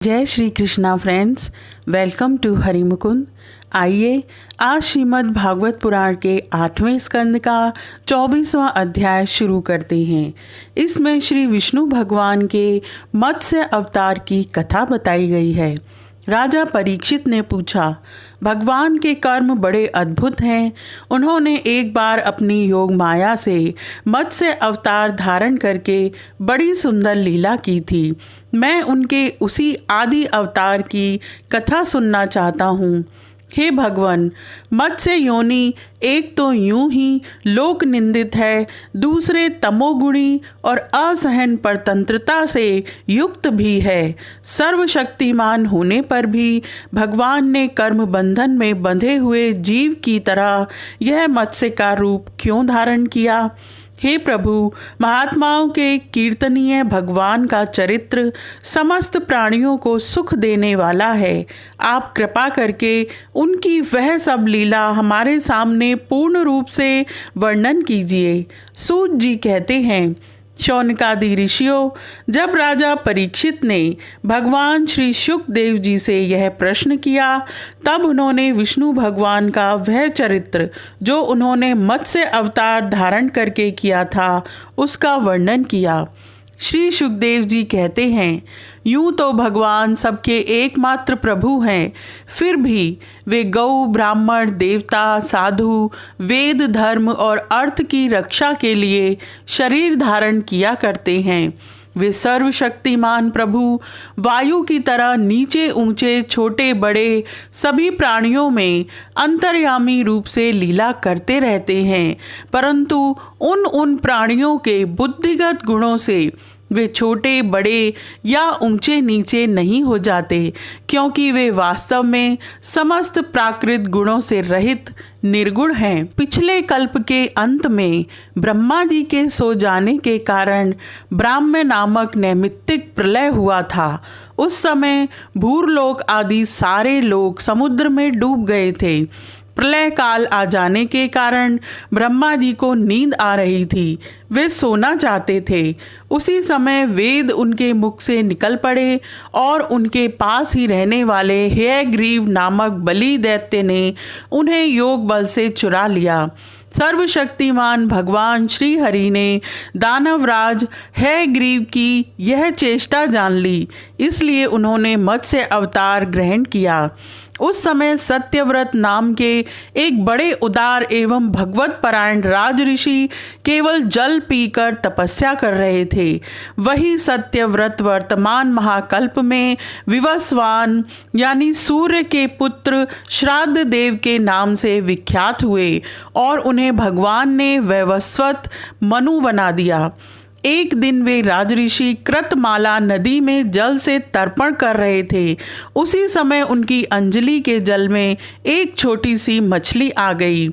जय Shri Krishna friends, welcome to Hari Mukund. आइए आज श्रीमद् भागवत पुराण के 8वें स्कंद का 24वां अध्याय शुरू करते हैं। इसमें श्री विष्णु भगवान के मत्स्य अवतार की कथा बताई गई है। राजा परीक्षित ने पूछा, भगवान के कर्म बड़े अद्भुत हैं। उन्होंने एक बार अपनी योग माया से मत्स्य अवतार धारण करके बड़ी सुंदर लीला की थी। मैं उनके उसी आदि अवतार की कथा सुनना चाहता हूँ। हे भगवान, मत्स्य योनि एक तो यूं ही लोक निंदित है, दूसरे तमोगुणी और असहन परतंत्रता से युक्त भी है। सर्वशक्तिमान होने पर भी भगवान ने कर्म बंधन में बंधे हुए जीव की तरह यह मत्स्य का रूप क्यों धारण किया? हे प्रभु, महात्माओं के कीर्तनीय भगवान का चरित्र समस्त प्राणियों को सुख देने वाला है। आप कृपा करके उनकी वह सब लीला हमारे सामने पूर्ण रूप से वर्णन कीजिए। सूत जी कहते हैं, शौनकादि ऋषियों, जब राजा परीक्षित ने भगवान श्री शुकदेव जी से यह प्रश्न किया, तब उन्होंने विष्णु भगवान का वह चरित्र जो उन्होंने मत्स्य अवतार धारण करके किया था, उसका वर्णन किया। श्री शुकदेव जी कहते हैं, यूं तो भगवान सबके एकमात्र प्रभु हैं, फिर भी वे गौ, ब्राह्मण, देवता, साधु, वेद, धर्म और अर्थ की रक्षा के लिए शरीर धारण किया करते हैं। वे सर्वशक्तिमान प्रभु वायु की तरह नीचे ऊंचे, छोटे बड़े सभी प्राणियों में अंतर्यामी रूप से लीला करते रहते हैं, परंतु उन प्राणियों के बुद्धिगत गुणों से वे छोटे बड़े या ऊंचे नीचे नहीं हो जाते, क्योंकि वे वास्तव में समस्त प्राकृत गुणों से रहित निर्गुण हैं। पिछले कल्प के अंत में ब्रह्मा जी के सो जाने के कारण ब्राह्मण नामक नैमित्तिक प्रलय हुआ था। उस समय भूरलोक आदि सारे लोग समुद्र में डूब गए थे। प्रलय काल आ जाने के कारण ब्रह्मा जी को नींद आ रही थी, वे सोना चाहते थे। उसी समय वेद उनके मुख से निकल पड़े और उनके पास ही रहने वाले हयग्रीव नामक बलि दैत्य ने उन्हें योग बल से चुरा लिया। सर्वशक्तिमान भगवान श्री हरि ने दानवराज हयग्रीव की यह चेष्टा जान ली, इसलिए उन्होंने मत्स्य अवतार ग्रहण किया। उस समय सत्यव्रत नाम के एक बड़े उदार एवं भगवत परायण राज ऋषि केवल जल पीकर तपस्या कर रहे थे। वही सत्यव्रत वर्तमान महाकल्प में विवस्वान यानी सूर्य के पुत्र श्राद्ध देव के नाम से विख्यात हुए और उन्हें भगवान ने वैवस्वत मनु बना दिया। एक दिन वे राजऋषि कृतमाला नदी में जल से तर्पण कर रहे थे। उसी समय उनकी अंजलि के जल में एक छोटी सी मछली आ गई।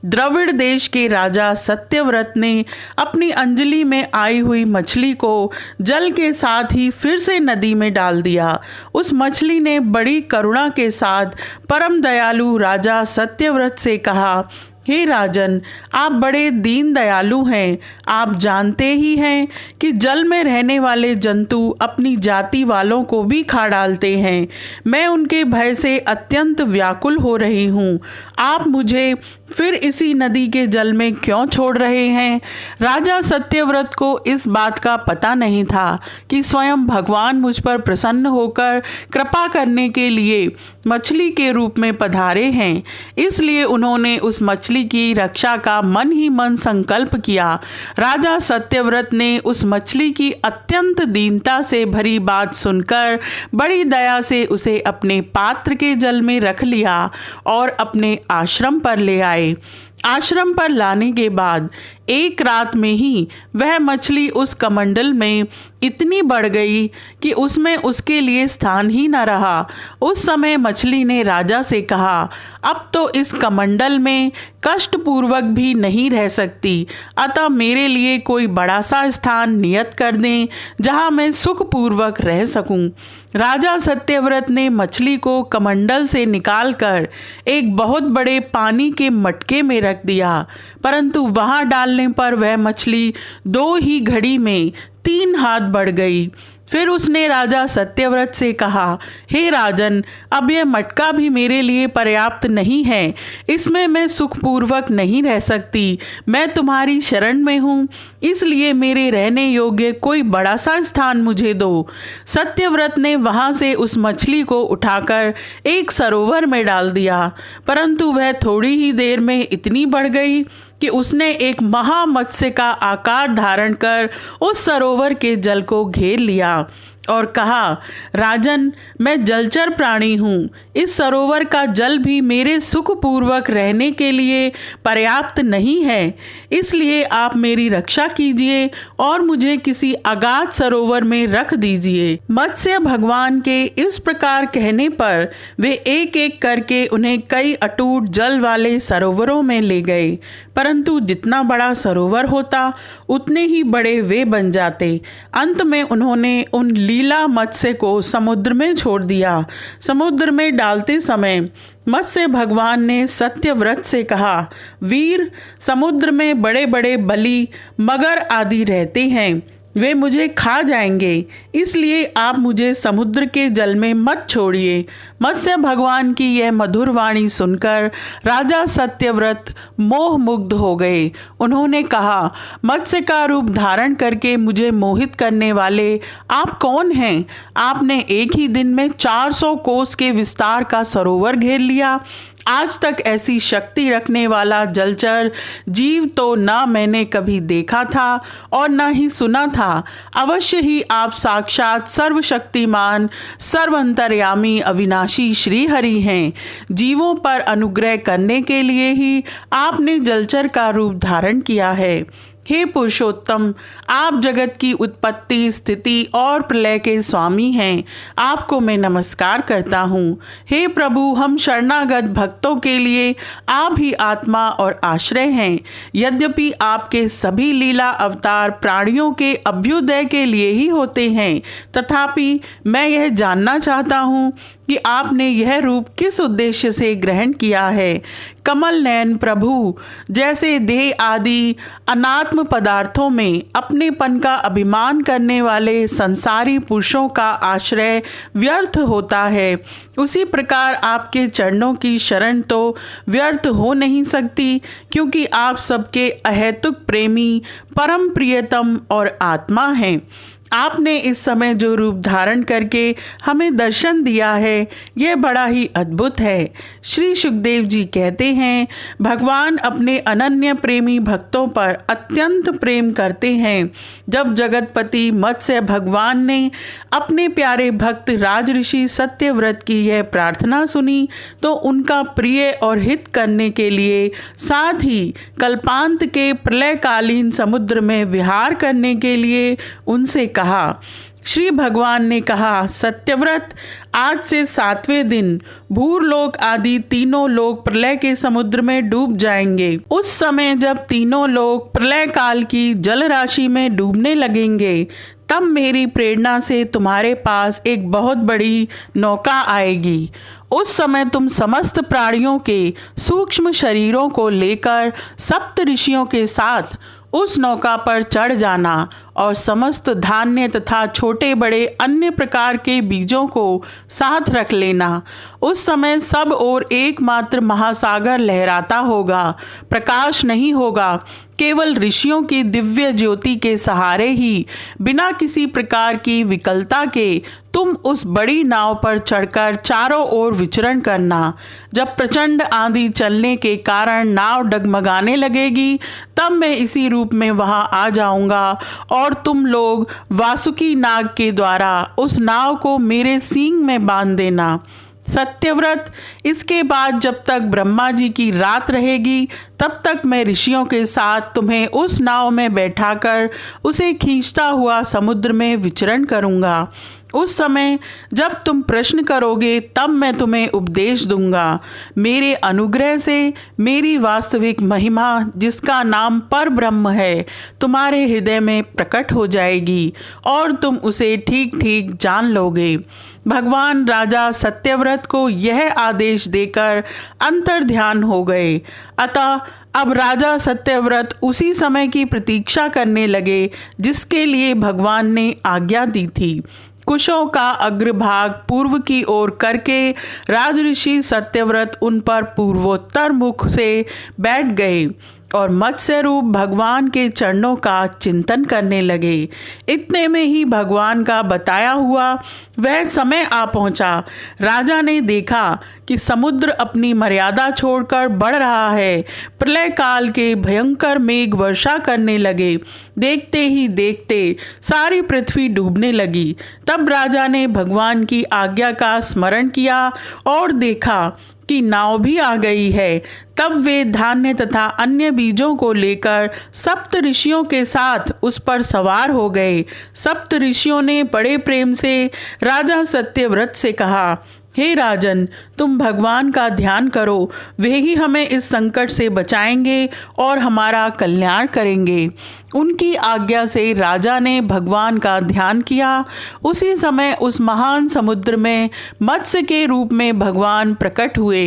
द्रविड़ देश के राजा सत्यव्रत ने अपनी अंजलि में आई हुई मछली को जल के साथ ही फिर से नदी में डाल दिया। उस मछली ने बड़ी करुणा के साथ परम दयालु राजा सत्यव्रत से कहा, हे राजन, आप बड़े दीन दयालु हैं। आप जानते ही हैं कि जल में रहने वाले जंतु अपनी जाति वालों को भी खा डालते हैं। मैं उनके भय से अत्यंत व्याकुल हो रही हूँ। आप मुझे फिर इसी नदी के जल में क्यों छोड़ रहे हैं? राजा सत्यव्रत को इस बात का पता नहीं था कि स्वयं भगवान मुझ पर प्रसन्न होकर कृपा करने के लिए मछली के रूप में पधारे हैं। इसलिए उन्होंने उस मछली की रक्षा का मन ही मन संकल्प किया। राजा सत्यव्रत ने उस मछली की अत्यंत दीनता से भरी बात सुनकर बड़ी दया से उसे अपने पात्र के जल में रख लिया और अपने आश्रम पर ले आए। आश्रम पर लाने के बाद एक रात में ही वह मछली उस कमंडल में इतनी बढ़ गई कि उसमें उसके लिए स्थान ही न रहा। उस समय मछली ने राजा से कहा, अब तो इस कमंडल में कष्टपूर्वक भी नहीं रह सकती, अतः मेरे लिए कोई बड़ा सा स्थान नियत कर दें जहाँ मैं सुखपूर्वक रह सकूं। राजा सत्यव्रत ने मछली को कमंडल से निकालकर एक बहुत बड़े पानी के मटके में रख दिया, परंतु वहां डालने पर वह मछली 2 ही घड़ी में 3 हाथ बढ़ गई। फिर उसने राजा सत्यव्रत से कहा, हे राजन, अब यह मटका भी मेरे लिए पर्याप्त नहीं है, इसमें मैं सुखपूर्वक नहीं रह सकती। मैं तुम्हारी शरण में हूँ, इसलिए मेरे रहने योग्य कोई बड़ा सा स्थान मुझे दो। सत्यव्रत ने वहाँ से उस मछली को उठाकर एक सरोवर में डाल दिया, परंतु वह थोड़ी ही देर में इतनी बढ़ गई कि उसने एक महामत्स्य का आकार धारण कर उस सरोवर के जल को घेर लिया और कहा, राजन, मैं जलचर प्राणी हूँ, इस सरोवर का जल भी मेरे सुखपूर्वक रहने के लिए पर्याप्त नहीं है, इसलिए आप मेरी रक्षा कीजिए और मुझे किसी अगाध सरोवर में रख दीजिए। मत्स्य भगवान के इस प्रकार कहने पर वे एक एक करके उन्हें कई अटूट जल वाले सरोवरों में ले गए, परंतु जितना बड़ा सरोवर होता उतने ही बड़े वे बन जाते। अंत में उन्होंने उन लीला मत्स्य को समुद्र में छोड़ दिया। समुद्र में डालते समय मत्स्य भगवान ने सत्यव्रत से कहा, वीर, समुद्र में बड़े बड़े बलि, मगर आदि रहते हैं, वे मुझे खा जाएंगे, इसलिए आप मुझे समुद्र के जल में मत छोड़िए। मत्स्य भगवान की यह मधुर वाणी सुनकर राजा सत्यव्रत मोह मुग्ध हो गए। उन्होंने कहा, मत्स्य का रूप धारण करके मुझे मोहित करने वाले आप कौन हैं? आपने एक ही दिन में 400 कोस के विस्तार का सरोवर घेर लिया। आज तक ऐसी शक्ति रखने वाला जलचर जीव तो न मैंने कभी देखा था और न ही सुना था। अवश्य ही आप साक्षात सर्वशक्तिमान, सर्वंतर्यामी, अविनाशी श्री हरि हैं। जीवों पर अनुग्रह करने के लिए ही आपने जलचर का रूप धारण किया है। हे पुरुषोत्तम, आप जगत की उत्पत्ति, स्थिति और प्रलय के स्वामी हैं। आपको मैं नमस्कार करता हूँ। हे प्रभु, हम शरणागत भक्तों के लिए आप ही आत्मा और आश्रय हैं। यद्यपि आपके सभी लीला अवतार प्राणियों के अभ्युदय के लिए ही होते हैं, तथापि मैं यह जानना चाहता हूँ कि आपने यह रूप किस उद्देश्य से ग्रहण किया है। कमल नयन प्रभु, जैसे देह आदि अनात्म पदार्थों में अपनेपन का अभिमान करने वाले संसारी पुरुषों का आश्रय व्यर्थ होता है, उसी प्रकार आपके चरणों की शरण तो व्यर्थ हो नहीं सकती, क्योंकि आप सबके अहेतुक प्रेमी, परम प्रियतम और आत्मा हैं। आपने इस समय जो रूप धारण करके हमें दर्शन दिया है, यह बड़ा ही अद्भुत है। श्री सुखदेव जी कहते हैं, भगवान अपने अनन्य प्रेमी भक्तों पर अत्यंत प्रेम करते हैं। जब जगतपति मत्स्य भगवान ने अपने प्यारे भक्त राजऋषि सत्यव्रत की यह प्रार्थना सुनी, तो उनका प्रिय और हित करने के लिए, साथ ही कल्पांत के प्रलयकालीन समुद्र में विहार करने के लिए उनसे कहा। श्री भगवान ने कहा, सत्यव्रत, आज से 7वें दिन भूरलोक आदि तीनों लोग प्रलय के समुद्र में डूब जाएंगे। उस समय जब तीनों लोग प्रलय काल की जल राशि में डूबने लगेंगे, तब मेरी प्रेरणा से तुम्हारे पास एक बहुत बड़ी नौका आएगी। उस समय तुम समस्त प्राणियों के सूक्ष्म शरीरों को लेकर सप्त ऋषियों के साथ उस नौका पर चढ़ जाना और समस्त धान्य तथा छोटे बड़े अन्य प्रकार के बीजों को साथ रख लेना। उस समय सब ओर एकमात्र महासागर लहराता होगा, प्रकाश नहीं होगा। केवल ऋषियों की दिव्य ज्योति के सहारे ही, बिना किसी प्रकार की विकलता के, तुम उस बड़ी नाव पर चढ़कर चारों ओर विचरण करना। जब प्रचंड आंधी चलने के कारण नाव डगमगाने लगेगी, तब मैं इसी रूप में वहां आ जाऊंगा और तुम लोग वासुकी नाग के द्वारा उस नाव को मेरे सींग में बांध देना। सत्यव्रत, इसके बाद जब तक ब्रह्मा जी की रात रहेगी, तब तक मैं ऋषियों के साथ तुम्हें उस नाव में बैठाकर उसे खींचता हुआ समुद्र में विचरण करूंगा। उस समय जब तुम प्रश्न करोगे, तब मैं तुम्हें उपदेश दूंगा। मेरे अनुग्रह से मेरी वास्तविक महिमा, जिसका नाम पर ब्रह्म है, तुम्हारे हृदय में प्रकट हो जाएगी और तुम उसे ठीक ठीक जान लोगे। भगवान राजा सत्यव्रत को यह आदेश देकर अंतर्ध्यान हो गए। अतः अब राजा सत्यव्रत उसी समय की प्रतीक्षा करने लगे जिसके लिए भगवान ने आज्ञा दी थी। कुशों का अग्रभाग पूर्व की ओर करके राजऋषि सत्यव्रत उन पर पूर्वोत्तर मुख से बैठ गए और मत्स्य रूप भगवान के चरणों का चिंतन करने लगे। इतने में ही भगवान का बताया हुआ वह समय आ पहुंचा। राजा ने देखा कि समुद्र अपनी मर्यादा छोड़कर बढ़ रहा है। प्रलय काल के भयंकर मेघ वर्षा करने लगे। देखते ही देखते सारी पृथ्वी डूबने लगी। तब राजा ने भगवान की आज्ञा का स्मरण किया और देखा कि नाव भी आ गई है। तब वे धान्य तथा अन्य बीजों को लेकर सप्त ऋषियों के साथ उस पर सवार हो गए। सप्त ऋषियों ने बड़े प्रेम से राजा सत्यव्रत से कहा, हे राजन, तुम भगवान का ध्यान करो, वे ही हमें इस संकट से बचाएंगे और हमारा कल्याण करेंगे। उनकी आज्ञा से राजा ने भगवान का ध्यान किया। उसी समय उस महान समुद्र में मत्स्य के रूप में भगवान प्रकट हुए।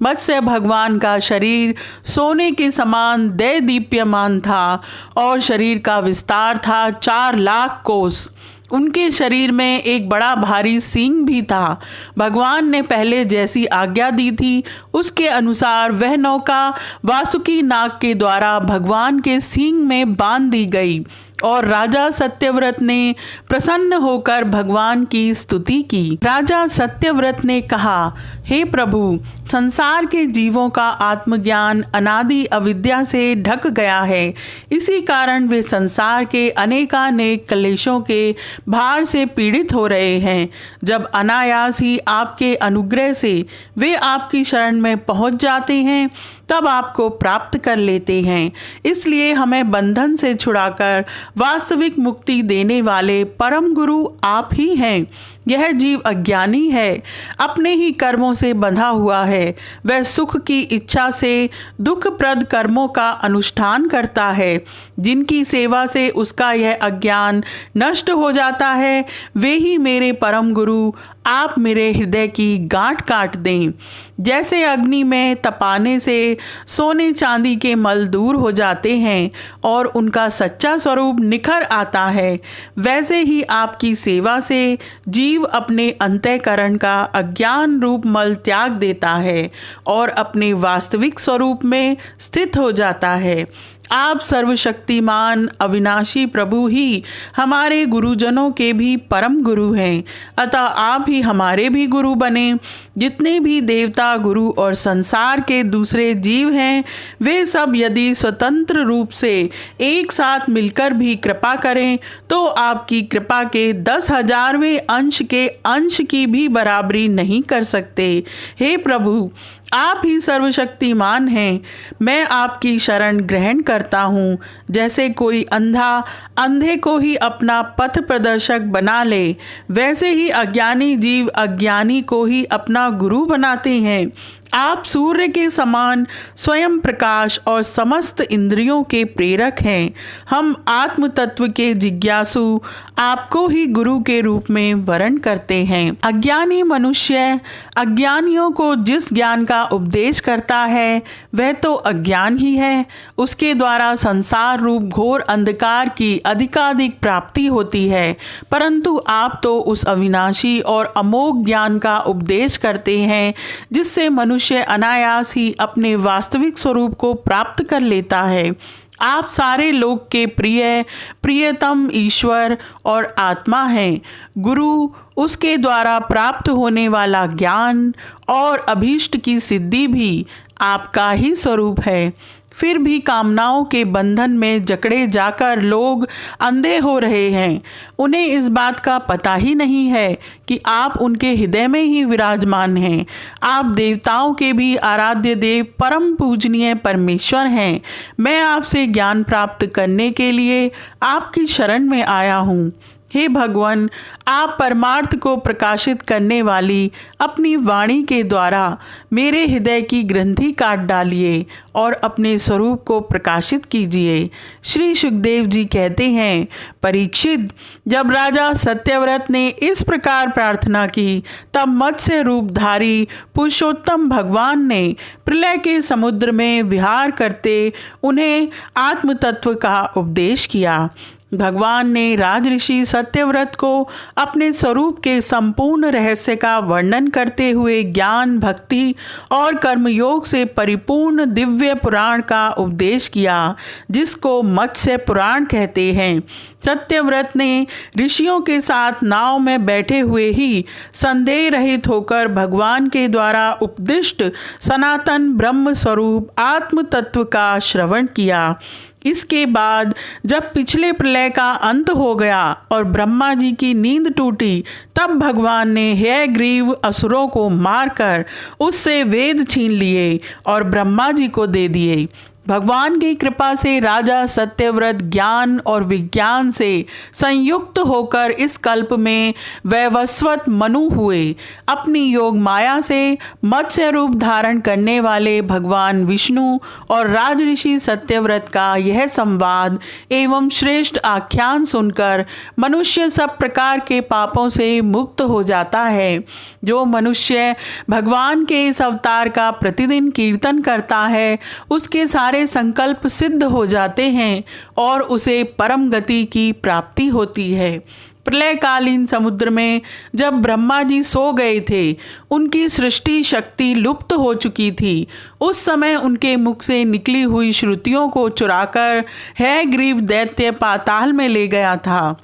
मत्स्य भगवान का शरीर सोने के समान दैदीप्यमान था और शरीर का विस्तार था 4 लाख कोस। उनके शरीर में एक बड़ा भारी सींग भी था। भगवान ने पहले जैसी आज्ञा दी थी उसके अनुसार वह नौका वासुकी नाग के द्वारा भगवान के सींग में बांध दी गई और राजा सत्यव्रत ने प्रसन्न होकर भगवान की स्तुति की। राजा सत्यव्रत ने कहा, हे प्रभु, संसार के जीवों का आत्मज्ञान अनादि अविद्या से ढक गया है। इसी कारण वे संसार के अनेकानेक क्लेशों के भार से पीड़ित हो रहे हैं। जब अनायास ही आपके अनुग्रह से वे आपकी शरण में पहुंच जाते हैं तब आपको प्राप्त कर लेते हैं। इसलिए हमें बंधन से छुड़ाकर वास्तविक मुक्ति देने वाले परम गुरु आप ही हैं। यह जीव अज्ञानी है, अपने ही कर्मों से बंधा हुआ है। वह सुख की इच्छा से दुखप्रद कर्मों का अनुष्ठान करता है। जिनकी सेवा से उसका यह अज्ञान नष्ट हो जाता है, वे ही मेरे परम गुरु आप मेरे हृदय की गांठ काट दें। जैसे अग्नि में तपाने से सोने चांदी के मल दूर हो जाते हैं और उनका सच्चा स्वरूप निखर आता है, वैसे ही आपकी सेवा से जीव अपने अंतःकरण का अज्ञान रूप मल त्याग देता है और अपने वास्तविक स्वरूप में स्थित हो जाता है। आप सर्वशक्तिमान अविनाशी प्रभु ही हमारे गुरुजनों के भी परम गुरु हैं, अतः आप ही हमारे भी गुरु बने। जितने भी देवता, गुरु और संसार के दूसरे जीव हैं, वे सब यदि स्वतंत्र रूप से एक साथ मिलकर भी कृपा करें तो आपकी कृपा के 10,000वें अंश के अंश की भी बराबरी नहीं कर सकते। हे प्रभु, आप ही सर्वशक्तिमान हैं। मैं आपकी शरण ग्रहण करता हूँ। जैसे कोई अंधा अंधे को ही अपना पथ प्रदर्शक बना ले, वैसे ही अज्ञानी जीव अज्ञानी को ही अपना गुरु बनाते हैं। आप सूर्य के समान स्वयं प्रकाश और समस्त इंद्रियों के प्रेरक हैं। हम आत्म तत्व के जिज्ञासु आपको ही गुरु के रूप में वरण करते हैं। अज्ञानी मनुष्य अज्ञानियों को जिस ज्ञान का उपदेश करता है वह तो अज्ञान ही है। उसके द्वारा संसार रूप घोर अंधकार की अधिकाधिक प्राप्ति होती है, परंतु आप तो उस अविनाशी और अमोघ ज्ञान का उपदेश करते हैं जिससे मनुष्य अनायास ही अपने वास्तविक स्वरूप को प्राप्त कर लेता है। आप सारे लोक के प्रियतम ईश्वर और आत्मा हैं। गुरु उसके द्वारा प्राप्त होने वाला ज्ञान और अभीष्ट की सिद्धि भी आपका ही स्वरूप है। फिर भी कामनाओं के बंधन में जकड़े जाकर लोग अंधे हो रहे हैं। उन्हें इस बात का पता ही नहीं है कि आप उनके हृदय में ही विराजमान हैं। आप देवताओं के भी आराध्य देव परम पूजनीय परमेश्वर हैं। मैं आपसे ज्ञान प्राप्त करने के लिए आपकी शरण में आया हूँ। हे भगवान, आप परमार्थ को प्रकाशित करने वाली अपनी वाणी के द्वारा मेरे हृदय की ग्रंथि काट डालिए और अपने स्वरूप को प्रकाशित कीजिए। श्री सुखदेव जी कहते हैं, परीक्षित, जब राजा सत्यव्रत ने इस प्रकार प्रार्थना की तब मत्स्य रूपधारी पुरुषोत्तम भगवान ने प्रलय के समुद्र में विहार करते उन्हें आत्म तत्व का उपदेश किया। भगवान ने राजऋषि सत्यव्रत को अपने स्वरूप के संपूर्ण रहस्य का वर्णन करते हुए ज्ञान, भक्ति और कर्मयोग से परिपूर्ण दिव्य पुराण का उपदेश किया, जिसको मत्स्य पुराण कहते हैं। सत्यव्रत ने ऋषियों के साथ नाव में बैठे हुए ही संदेह रहित होकर भगवान के द्वारा उपदिष्ट सनातन ब्रह्म स्वरूप आत्म तत्व का श्रवण किया। इसके बाद जब पिछले प्रलय का अंत हो गया और ब्रह्मा जी की नींद टूटी, तब भगवान ने हयग्रीव असुरों को मारकर उससे वेद छीन लिए और ब्रह्मा जी को दे दिए। भगवान की कृपा से राजा सत्यव्रत ज्ञान और विज्ञान से संयुक्त होकर इस कल्प में वैवस्वत मनु हुए। अपनी योग माया से मत्स्य रूप धारण करने वाले भगवान विष्णु और राजऋषि सत्यव्रत का यह संवाद एवं श्रेष्ठ आख्यान सुनकर मनुष्य सब प्रकार के पापों से मुक्त हो जाता है। जो मनुष्य भगवान के इस अवतार का प्रतिदिन कीर्तन करता है, उसके सारे संकल्प सिद्ध हो जाते हैं और उसे परम गति की प्राप्ति होती है। प्रलयकालीन समुद्र में जब ब्रह्मा जी सो गए थे, उनकी सृष्टि शक्ति लुप्त हो चुकी थी। उस समय उनके मुख से निकली हुई श्रुतियों को चुराकर हयग्रीव दैत्य पाताल में ले गया था।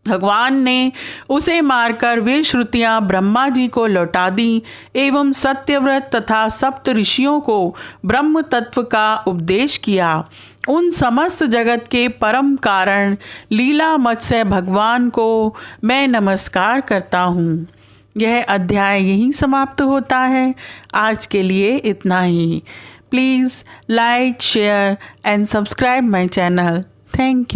भगवान ने उसे मारकर वे श्रुतियां ब्रह्मा जी को लौटा दी एवं सत्यव्रत तथा सप्त ऋषियों को ब्रह्म तत्व का उपदेश किया। उन समस्त जगत के परम कारण लीला मत्स्य भगवान को मैं नमस्कार करता हूँ। यह अध्याय यहीं समाप्त होता है। आज के लिए इतना ही। Please like, share and subscribe my channel. Thank you.